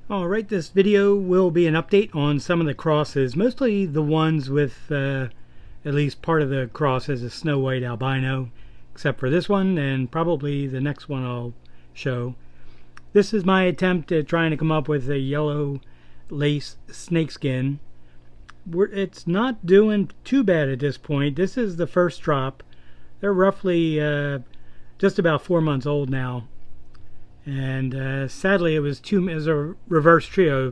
Alright, this video will be an update on some of the crosses, mostly the ones with at least part of the cross as a snow white albino, except for this one and probably the next one I'll show. This is my attempt at trying to come up with a yellow lace snakeskin. It's not doing too bad at this point. This is the first drop. They're roughly just about 4 months old now. And sadly it was a reverse trio,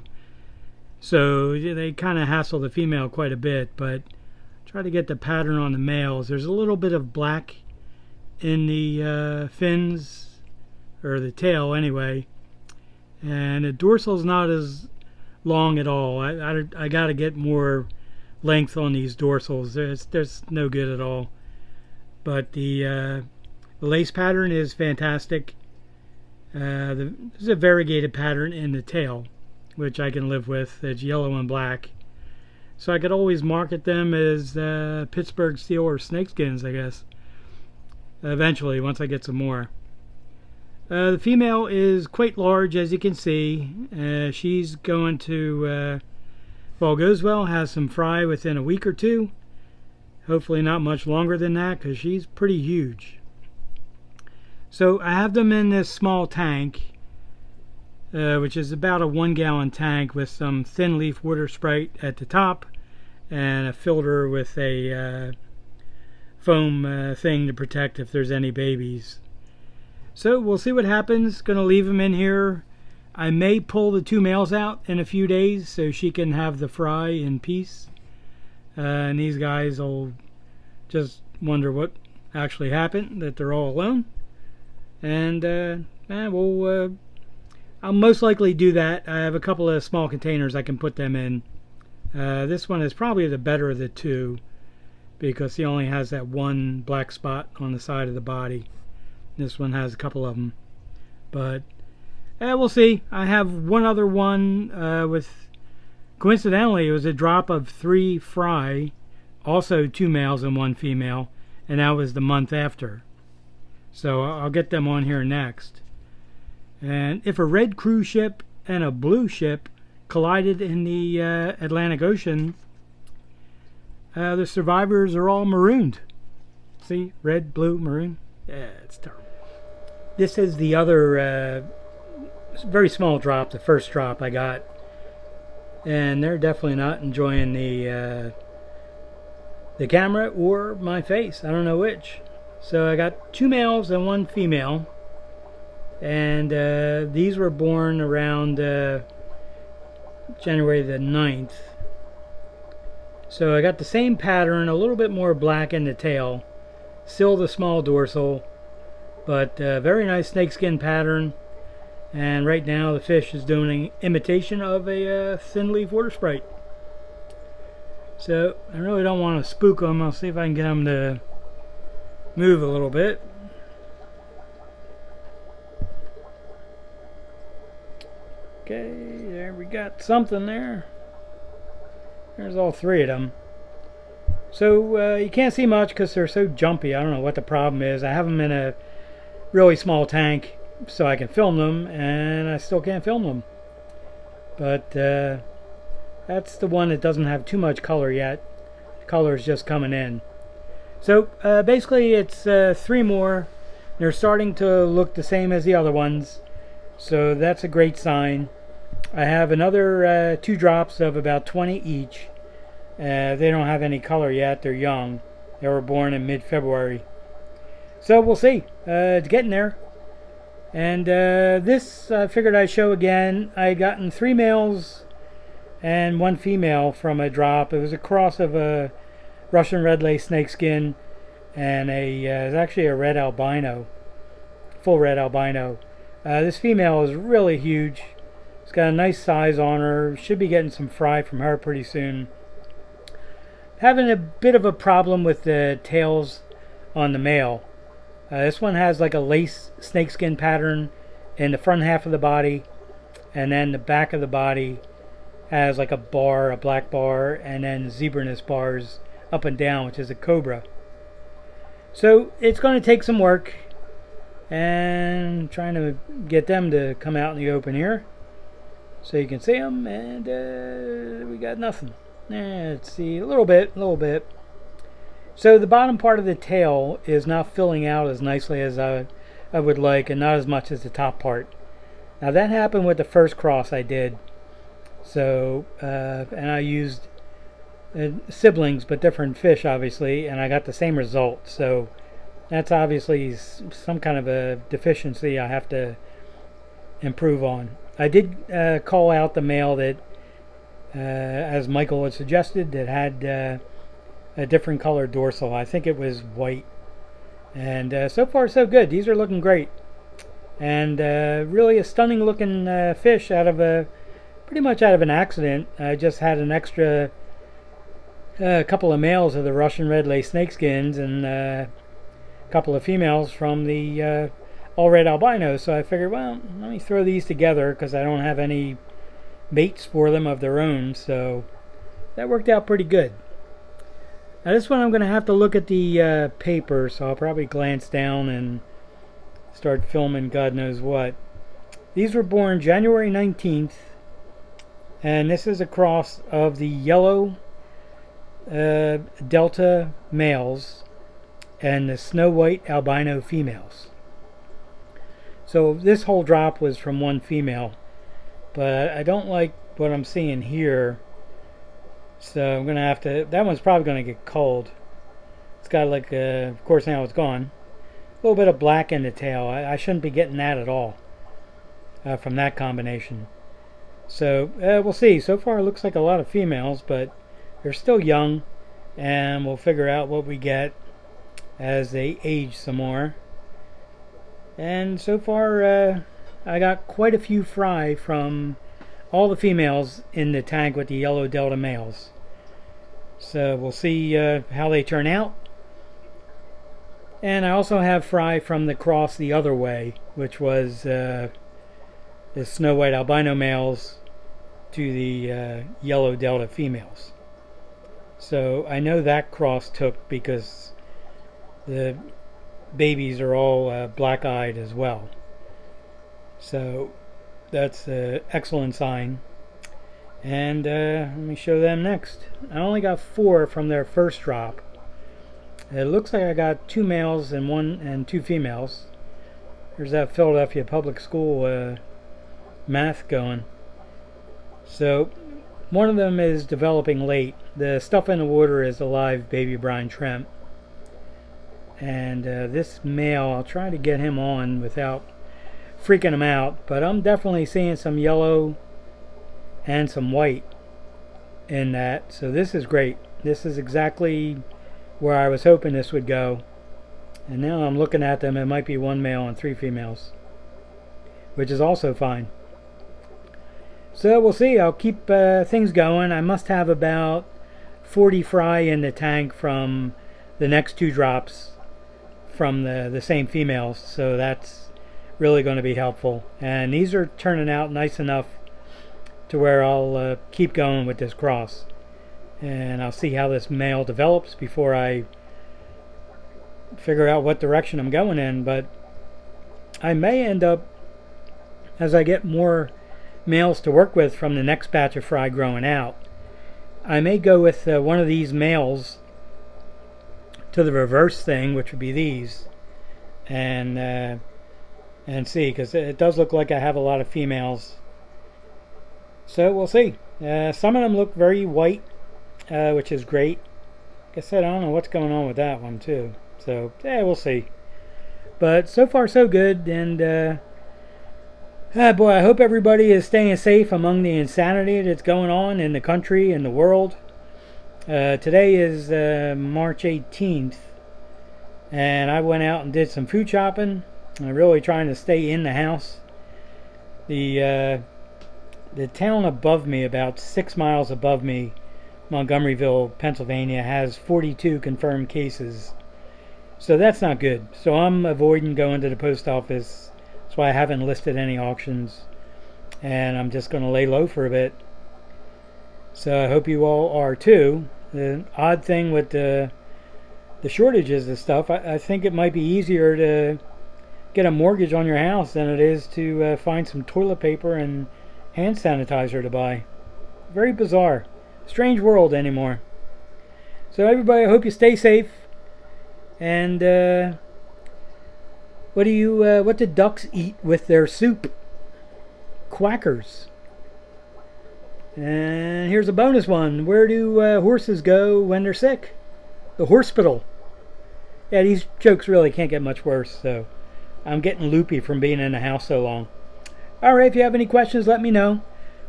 so they kind of hassle the female quite a bit, but try to get the pattern on the males. There's a little bit of black in the fins, or the tail anyway, and the dorsal's not as long at all. I got to get more length on these dorsals. There's no good at all, but the lace pattern is fantastic. There's a variegated pattern in the tail, which I can live with. It's yellow and black, so I could always market them as Pittsburgh Steel or Snakeskins, I guess, eventually once I get some more. The female is quite large, as you can see. She's going to, if all goes well, have some fry within a week or two. Hopefully not much longer than that, because she's pretty huge. So I have them in this small tank, which is about a 1 gallon tank with some thin leaf water sprite at the top and a filter with a foam thing to protect if there's any babies. So we'll see what happens. Going to leave them in here. I may pull the 2 males out in a few days so she can have the fry in peace. And these guys will just wonder what actually happened, that they're all alone. And I'll most likely do that. I have a couple of small containers I can put them in. This one is probably the better of the two, because he only has that one black spot on the side of the body. This one has a couple of them, but we'll see. I have one other one with, coincidentally, it was a drop of 3 fry, also 2 males and 1 female, and that was the month after. So I'll get them on here next. And if a red cruise ship and a blue ship collided in the Atlantic Ocean, the survivors are all marooned. See? Red, blue, maroon. Yeah, it's terrible. This is the other very small drop, the first drop I got. And they're definitely not enjoying the camera or my face. I don't know which. So I got 2 males and 1 female, and these were born around January the 9th. So I got the same pattern, a little bit more black in the tail, still the small dorsal, but very nice snakeskin pattern. And right now the fish is doing an imitation of a thin leaf water sprite. So I really don't want to spook them. I'll see if I can get them to move a little bit. Okay, there we got something there. There's all 3 of them. So you can't see much because they're so jumpy. I don't know what the problem is. I have them in a really small tank so I can film them, and I still can't film them. But that's the one that doesn't have too much color yet. The color is just coming in. So basically it's 3 more. They're starting to look the same as the other ones, so that's a great sign. I have another 2 drops of about 20 each. They don't have any color yet. They're young. They were born in mid-February. So we'll see. It's getting there. And this I figured I'd show again. I gotten 3 males and 1 female from a drop. It was a cross of a Russian red lace snakeskin and it's actually a red albino, full red albino. This female is really huge. It's got a nice size on her. Should be getting some fry from her pretty soon. Having a bit of a problem with the tails on the male. This one has like a lace snakeskin pattern in the front half of the body, and then the back of the body has like a bar, a black bar, and then zebraness bars up and down, which is a cobra. So it's going to take some work, and I'm trying to get them to come out in the open here. so you can see them, and we got nothing. Let's see, a little bit. So the bottom part of the tail is not filling out as nicely as I would like, and not as much as the top part. Now that happened with the first cross I did. So, and I used siblings, but different fish, obviously, and I got the same result. So that's obviously some kind of a deficiency I have to improve on. I did call out the male that, as Michael had suggested, that had a different colored dorsal. I think it was white. And so far so good. These are looking great. And really a stunning looking fish out of pretty much out of an accident. I just had an extra couple of males of the Russian red lace snakeskins and a couple of females from the all red albino. So I figured, well, let me throw these together because I don't have any mates for them of their own. So that worked out pretty good. Now this one I'm going to have to look at the paper, so I'll probably glance down and start filming God knows what. These were born January 19th, and this is a cross of the yellow delta males and the snow white albino females. So this whole drop was from one female, but I don't like what I'm seeing here. So I'm going to have to, that one's probably going to get cold. It's got like, of course now it's gone, a little bit of black in the tail. I shouldn't be getting that at all from that combination. So we'll see. So far it looks like a lot of females, but they're still young, and we'll figure out what we get as they age some more. And so far I got quite a few fry from all the females in the tank with the yellow delta males. So we'll see how they turn out. And I also have fry from the cross the other way, which was the snow white albino males to the yellow delta females. So I know that cross took because the babies are all black-eyed as well. So that's an excellent sign. And let me show them next. I only got 4 from their first drop. It looks like I got 2 males and 2 females. There's that Philadelphia public school math going. So one of them is developing late. The stuff in the water is a live baby brine shrimp. And this male, I'll try to get him on without freaking him out, but I'm definitely seeing some yellow and some white in that. So this is great. This is exactly where I was hoping this would go. And now I'm looking at them, it might be 1 male and 3 females, which is also fine. So we'll see. I'll keep things going. I must have about 40 fry in the tank from the next 2 drops from the same females, so that's really going to be helpful. And these are turning out nice enough to where I'll keep going with this cross, and I'll see how this male develops before I figure out what direction I'm going in. But I may end up, as I get more males to work with from the next batch of fry growing out, I may go with one of these males to the reverse thing, which would be these, and see, because it does look like I have a lot of females. So we'll see. Some of them look very white, which is great. Like I said, I don't know what's going on with that one too. So yeah, we'll see. But so far so good, and boy, I hope everybody is staying safe among the insanity that's going on in the country and the world. Today is March 18th, and I went out and did some food shopping. I'm really trying to stay in the house. The town above me, about 6 miles above me, Montgomeryville, Pennsylvania, has 42 confirmed cases. So that's not good. So I'm avoiding going to the post office. That's why I haven't listed any auctions. And I'm just going to lay low for a bit. So I hope you all are too. The odd thing with the shortages of stuff, I think it might be easier to get a mortgage on your house than it is to find some toilet paper and hand sanitizer to buy. Very bizarre. Strange world anymore. So everybody, I hope you stay safe. And what did ducks eat with their soup? Quackers. And here's a bonus one. Where do horses go when they're sick? The hospital. Yeah, these jokes really can't get much worse, so I'm getting loopy from being in the house so long. Alright, if you have any questions, let me know.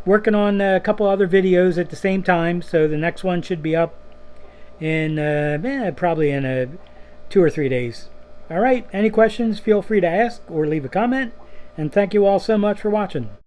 Working on a couple other videos at the same time, so the next one should be up in probably in 2 or 3 days. Alright, any questions, feel free to ask or leave a comment, and thank you all so much for watching.